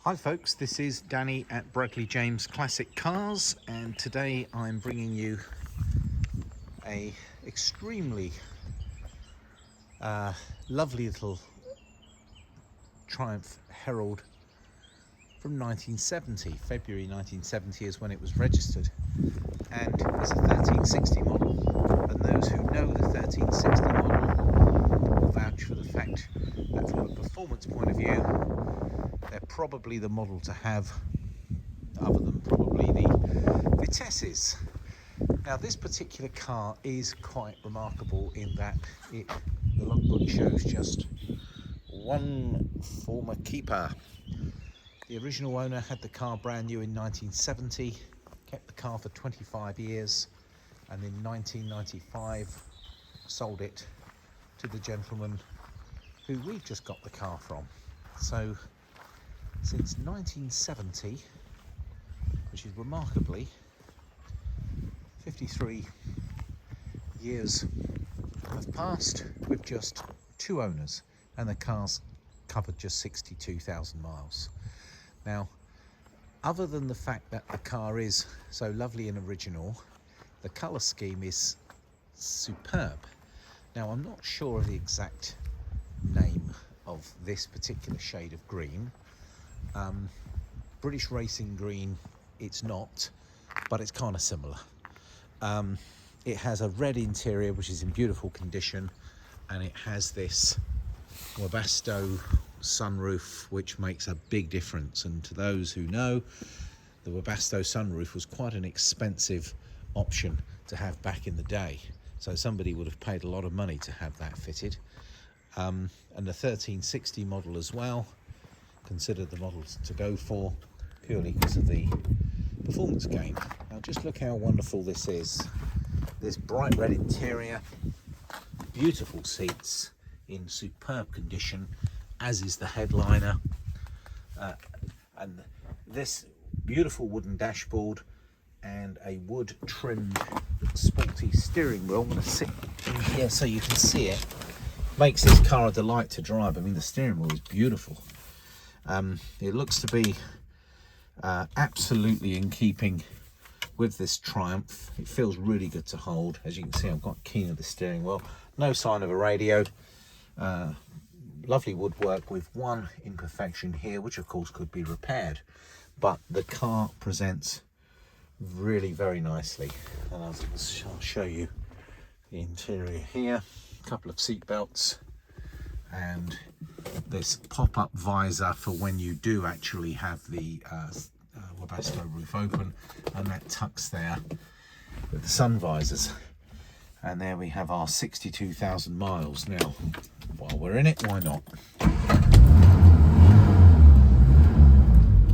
Hi folks, this is Danny at Bradley James Classic Cars, and today I'm bringing you a extremely lovely little Triumph Herald from 1970. February 1970 is when it was registered, and it's a 1360 model, and those who know the 1360 model will vouch for the fact that from a performance point of view they're probably the model to have, other than probably the Vitesses. Now this particular car is quite remarkable in that the logbook shows just one former keeper. The original owner had the car brand new in 1970, kept the car for 25 years, and in 1995 sold it to the gentleman who we've just got the car from. So since 1970, which is remarkably 53 years have passed with just two owners, and the car's covered just 62,000 miles. Now, other than the fact that the car is so lovely and original, the colour scheme is superb. Now, I'm not sure of the exact name of this particular shade of green. British Racing Green it's not, but it's kind of similar. It has a red interior which is in beautiful condition, and it has this Webasto sunroof which makes a big difference. And to those who know, the Webasto sunroof was quite an expensive option to have back in the day, so somebody would have paid a lot of money to have that fitted. And the 1360 model as well, considered the models to go for purely because of the performance gain. Now just look how wonderful this is. This bright red interior, beautiful seats in superb condition, as is the headliner, and this beautiful wooden dashboard and a wood trimmed sporty steering wheel. I'm going to sit in here so you can see it. Makes this car a delight to drive. I mean, the steering wheel is beautiful. It looks to be absolutely in keeping with this Triumph. It feels really good to hold. As you can see, I've got keen at the steering wheel. No sign of a radio. Lovely woodwork with one imperfection here, which of course could be repaired. But the car presents really very nicely. And I'll show you the interior here. A couple of seat belts, and this pop-up visor for when you do actually have the Webasto roof open, and that tucks there with the sun visors. And there we have our 62,000 miles. Now, while we're in it, why not?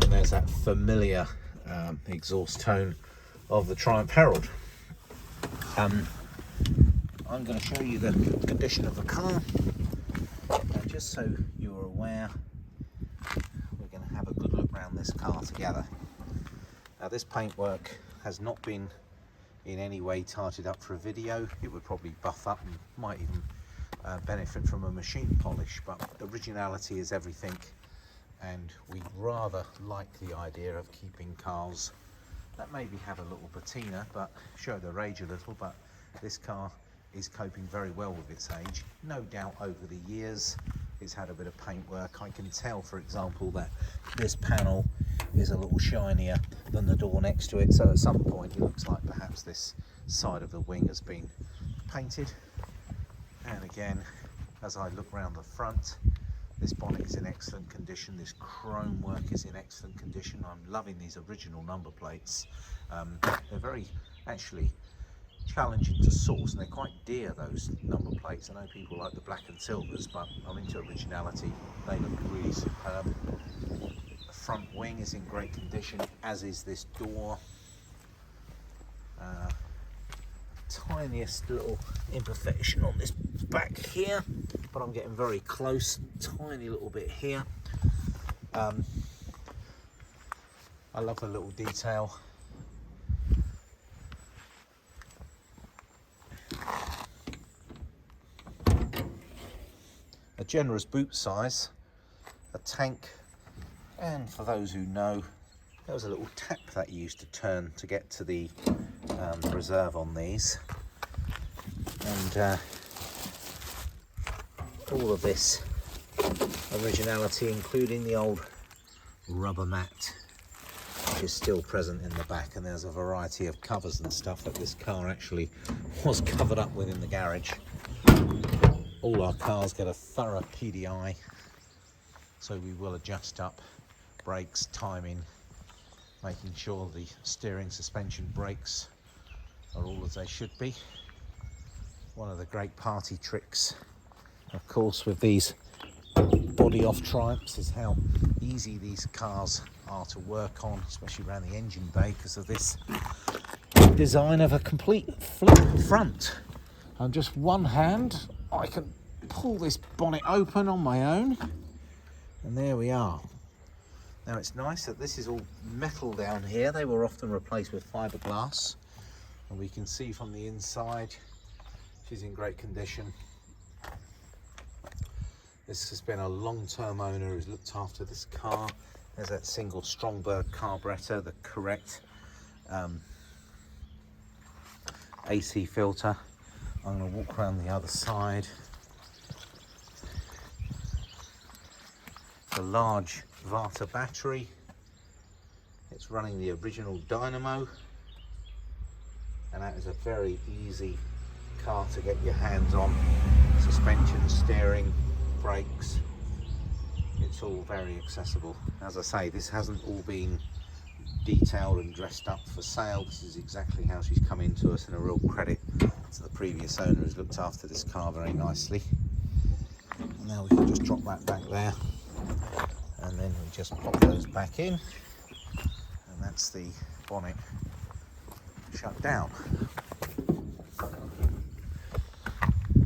And there's that familiar exhaust tone of the Triumph Herald. I'm going to show you the condition of the car, and just so you're aware, we're going to have a good look around this car together. Now this paintwork has not been in any way tarted up for a video. It would probably buff up and might even benefit from a machine polish, but originality is everything, and we rather like the idea of keeping cars that maybe have a little patina but show their age a little. But this car is coping very well with its age. No doubt over the years it's had a bit of paint work. I can tell, for example, that this panel is a little shinier than the door next to it, so at some point it looks like perhaps this side of the wing has been painted. And again, as I look round the front, this bonnet is in excellent condition. This chrome work is in excellent condition. I'm loving these original number plates. They're very actually challenging to source, and they're quite dear, those number plates. I know people like the black and silvers, but I'm into originality. They look really superb. The front wing is in great condition, as is this door. Tiniest little imperfection on this back here, but I'm getting very close. Tiny little bit here. I love the little detail. A generous boot size, a tank And for those who know, there was a little tap that you used to turn to get to the reserve on these. And all of this originality, including the old rubber mat, which is still present in the back. And there's a variety of covers and stuff that this car actually was covered up with in the garage. All our cars get a thorough PDI, so we will adjust up brakes, timing, making sure the steering, suspension, brakes are all as they should be. One of the great party tricks, of course, with these body off Triumphs is how easy these cars are to work on, especially around the engine bay, because of this design of a complete flip front. And just one hand, I can pull this bonnet open on my own, and there we are. Now it's nice that this is all metal down here. They were often replaced with fiberglass, and we can see from the inside she's in great condition. This has been a long-term owner who's looked after this car. There's that single Strongbird carburetor, the correct AC filter. I'm going to walk around the other side. The large Varta battery. It's running the original dynamo, and that is a very easy car to get your hands on. Suspension, steering, brakes, it's all very accessible. As I say, this hasn't all been detailed and dressed up for sale. This is exactly how she's come into us, and a real credit to the previous owner who's looked after this car very nicely. And now we can just drop that back there, and then we just pop those back in, and that's the bonnet shut down.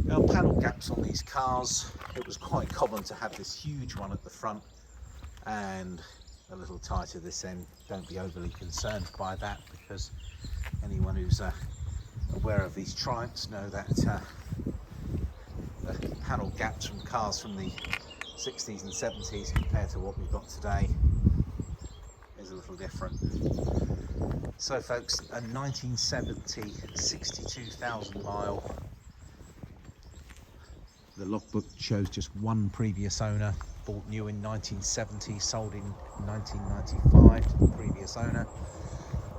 Now, panel gaps on these cars, it was quite common to have this huge one at the front and a little tighter this end. Don't be overly concerned by that, because anyone who's aware of these Triumphs know that the panel gaps from cars from the 60s and 70s compared to what we've got today is a little different. So folks, a 1970 62,000 mile. The logbook shows just one previous owner, bought new in 1970, sold in 1995 to the previous owner,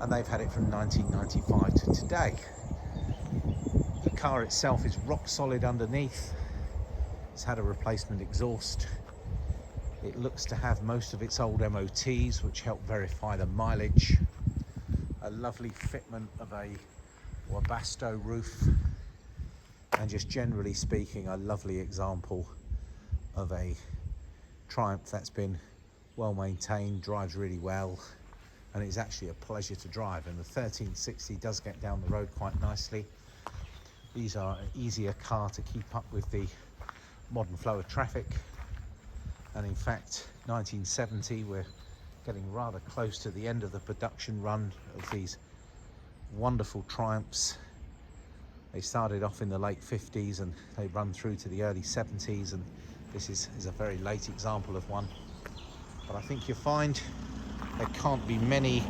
and they've had it from 1995 to today. The car itself is rock solid underneath. It's had a replacement exhaust. It looks to have most of its old MOTs, which help verify the mileage. A lovely fitment of a Webasto roof, and just generally speaking, a lovely example of a Triumph that's been well maintained, drives really well, and it's actually a pleasure to drive. And the 1360 does get down the road quite nicely. These are an easier car to keep up with the modern flow of traffic, and in fact 1970, we're getting rather close to the end of the production run of these wonderful Triumphs. They started off in the late 50s and they run through to the early 70s, and this is a very late example of one. But I think you'll find there can't be many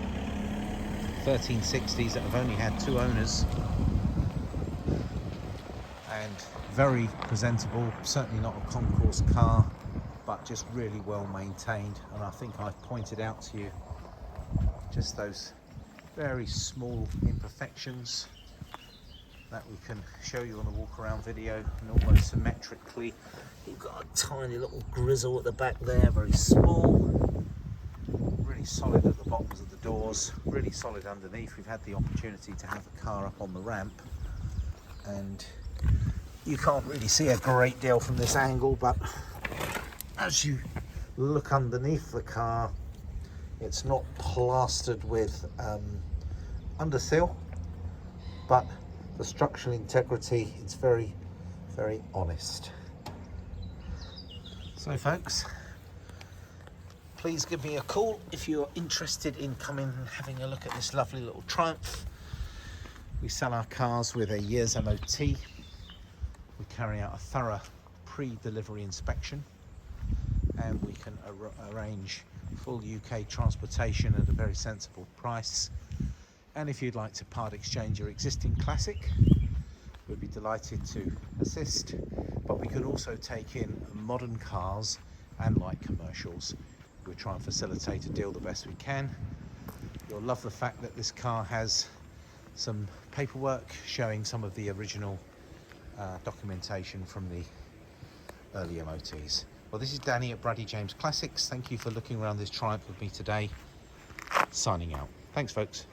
1360s that have only had two owners, and very presentable, certainly not a concourse car, but just really well maintained. And I think I've pointed out to you just those very small imperfections that we can show you on the walk around video, and almost symmetrically. You've got a tiny little grizzle at the back there, very small, really solid at the bottoms of the doors, really solid underneath. We've had the opportunity to have the car up on the ramp, and you can't really see a great deal from this angle, but as you look underneath the car, it's not plastered with undersill, but the structural integrity, it's very, very honest. So folks, please give me a call if you're interested in coming and having a look at this lovely little Triumph. We sell our cars with a year's MOT. We carry out a thorough pre-delivery inspection, and we can arrange full UK transportation at a very sensible price. And if you'd like to part exchange your existing Classic, we'd be delighted to assist. But we can also take in modern cars and light commercials. We'll try and facilitate a deal the best we can. You'll love the fact that this car has some paperwork showing some of the original documentation from the early MOTs. Well, this is Danny at Bradley James Classics. Thank you for looking around this Triumph with me today. Signing out. Thanks, folks.